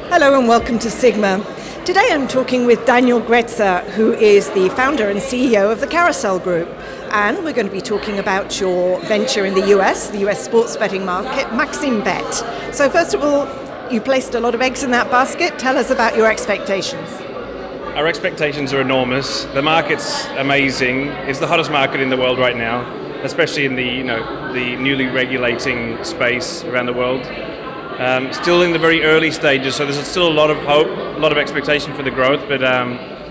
Hello and welcome to SiGMA. Today I'm talking with Daniel Graetzer, who is the founder and CEO of the Carousel Group. And we're going to be talking about your venture in the US sports betting market, Maximbet. So first of all, you placed a lot of eggs in that basket. Tell us about your expectations. Our expectations are enormous. The market's amazing. It's the hottest market in the world right now, especially in the newly regulating space around the world. Still in the very early stages, so there's still a lot of hope, a lot of expectation for the growth, but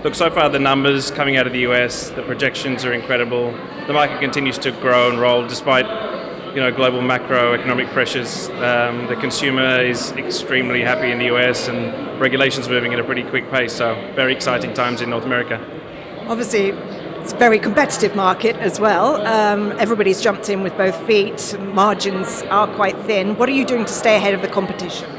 look, so far the numbers coming out of the US, the projections are incredible. The market continues to grow and roll despite global macroeconomic pressures. The consumer is extremely happy in the US and regulations moving at a pretty quick pace, so very exciting times in North America. Obviously, it's a very competitive market as well. Everybody's jumped in with both feet. Margins are quite thin. What are you doing to stay ahead of the competition?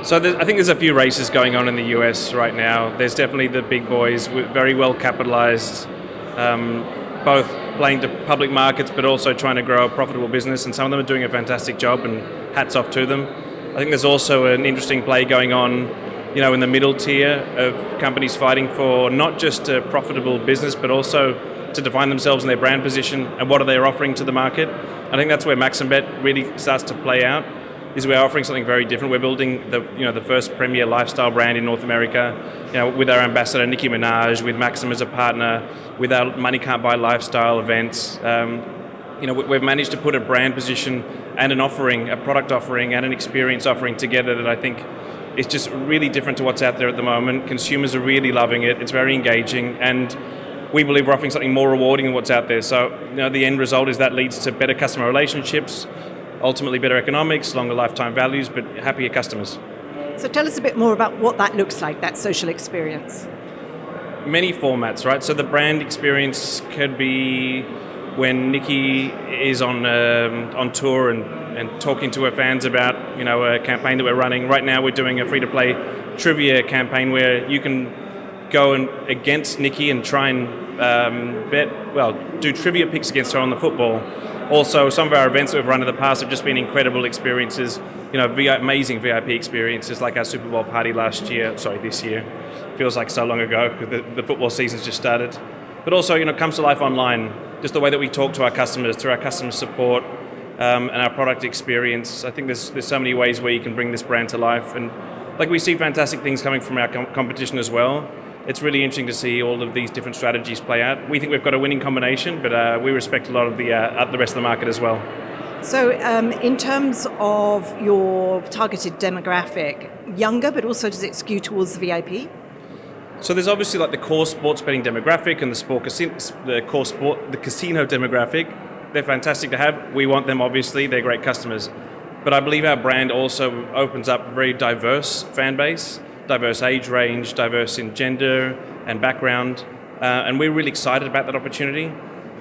So I think there's a few races going on in the US right now. There's definitely the big boys, very well capitalized, both playing to public markets but also trying to grow a profitable business, and some of them are doing a fantastic job, and hats off to them. I think there's also an interesting play going on in the middle tier of companies fighting for not just a profitable business, but also to define themselves in their brand position and what are they offering to the market. I think that's where Maximbet really starts to play out, is we're offering something very different. We're building the first premier lifestyle brand in North America, with our ambassador Nicki Minaj, with Maxim as a partner, with our Money Can't Buy lifestyle events. We've managed to put a brand position and an offering, a product offering and an experience offering together that I think it's just really different to what's out there at the moment. Consumers are really loving it. It's very engaging, and we believe we're offering something more rewarding than what's out there. So, the end result is that leads to better customer relationships, ultimately better economics, longer lifetime values, but happier customers. So tell us a bit more about what that looks like, that social experience. Many formats, right? So the brand experience could be when Nicki is on tour and talking to her fans about a campaign that we're running. Right now we're doing a free-to-play trivia campaign where you can go against Nicki and try and do trivia picks against her on the football. Also, some of our events that we've run in the past have just been incredible experiences, amazing VIP experiences, like our Super Bowl party this year. Feels like so long ago because the football season's just started. But also, it comes to life online, just the way that we talk to our customers, through our customer support and our product experience. I think there's so many ways where you can bring this brand to life. And we see fantastic things coming from our competition as well. It's really interesting to see all of these different strategies play out. We think we've got a winning combination, but we respect a lot of the rest of the market as well. So in terms of your targeted demographic, younger, but also does it skew towards the VIP? So there's obviously the core sports betting demographic and the casino demographic. They're fantastic to have. We want them, obviously. They're great customers. But I believe our brand also opens up a very diverse fan base, diverse age range, diverse in gender and background, and we're really excited about that opportunity.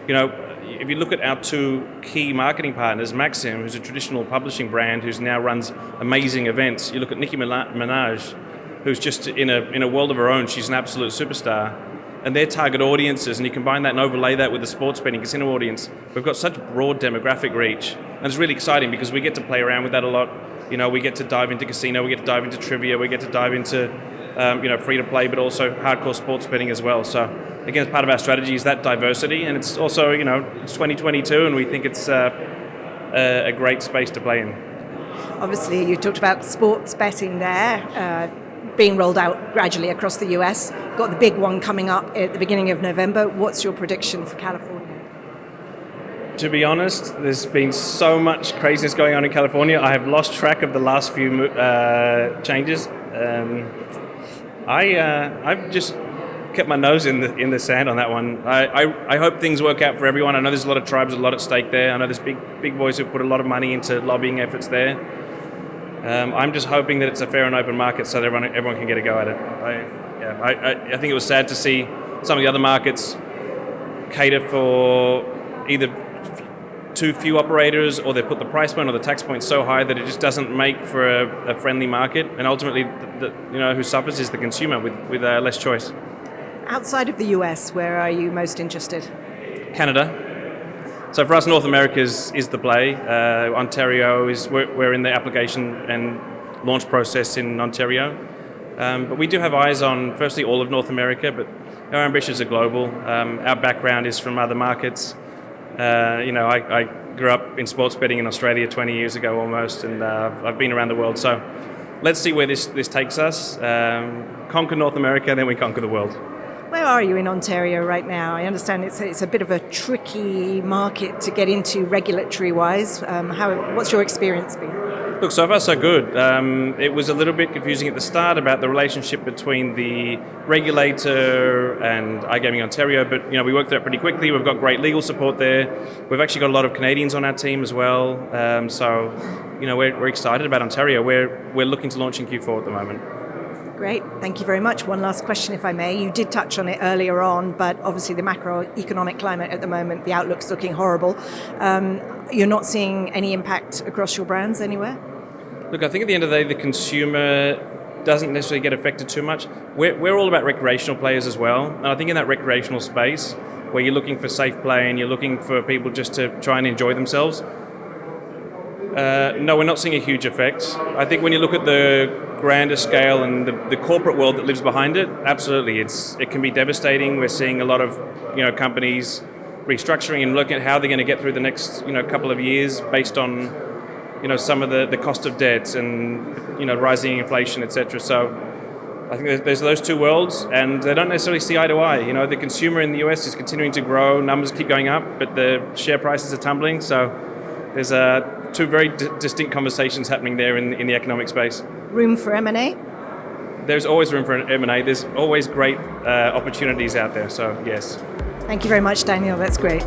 If you look at our two key marketing partners, Maxim, who's a traditional publishing brand who now runs amazing events. You look at Nicki Minaj, who's just in a world of her own. She's an absolute superstar, and their target audiences, and you combine that and overlay that with the sports betting casino audience. We've got such broad demographic reach, and it's really exciting because we get to play around with that a lot. We get to dive into casino, we get to dive into trivia, we get to dive into free-to-play, but also hardcore sports betting as well. So, again, as part of our strategy is that diversity, and it's also, it's 2022, and we think it's a great space to play in. Obviously, you talked about sports betting there, being rolled out gradually across the US. Got the big one coming up at the beginning of November. What's your prediction for California? To be honest, there's been so much craziness going on in California. I have lost track of the last few changes. I've just kept my nose in the sand on that one. I hope things work out for everyone. I know there's a lot of tribes, a lot at stake there. I know there's big boys who've put a lot of money into lobbying efforts there. I'm just hoping that it's a fair and open market so that everyone can get a go at it. I think it was sad to see some of the other markets cater for either too few operators, or they put the price point or the tax point so high that it just doesn't make for a friendly market, and ultimately who suffers is the consumer with less choice. Outside of the US, where are you most interested? Canada. So for us, North America is the play. Ontario we're in the application and launch process in Ontario. But we do have eyes on, firstly, all of North America, but our ambitions are global. Our background is from other markets. I grew up in sports betting in Australia 20 years ago almost, and I've been around the world. So let's see where this takes us. Conquer North America, then we conquer the world. Where are you in Ontario right now? I understand it's a bit of a tricky market to get into regulatory-wise. What's your experience been? Look, so far so good. It was a little bit confusing at the start about the relationship between the regulator and iGaming Ontario, but we worked through it pretty quickly. We've got great legal support there. We've actually got a lot of Canadians on our team as well. We're excited about Ontario. We're looking to launch in Q4 at the moment. Great, thank you very much. One last question, if I may. You did touch on it earlier on, but obviously the macroeconomic climate at the moment, the outlook's looking horrible. You're not seeing any impact across your brands anywhere? Look, I think at the end of the day, the consumer doesn't necessarily get affected too much. We're all about recreational players as well, and I think in that recreational space, where you're looking for safe play and you're looking for people just to try and enjoy themselves, no, we're not seeing a huge effect. I think when you look at the grander scale and the corporate world that lives behind it, absolutely, it can be devastating. We're seeing a lot of companies restructuring and looking at how they're going to get through the next couple of years based on some of the cost of debt and rising inflation, etc. So I think there's those two worlds, and they don't necessarily see eye to eye. The consumer in the US is continuing to grow, numbers keep going up, but the share prices are tumbling. So there's two very distinct conversations happening there in the economic space. Room for M&A? There's always room for M&A. There's always great opportunities out there, so yes. Thank you very much, Daniel. That's great.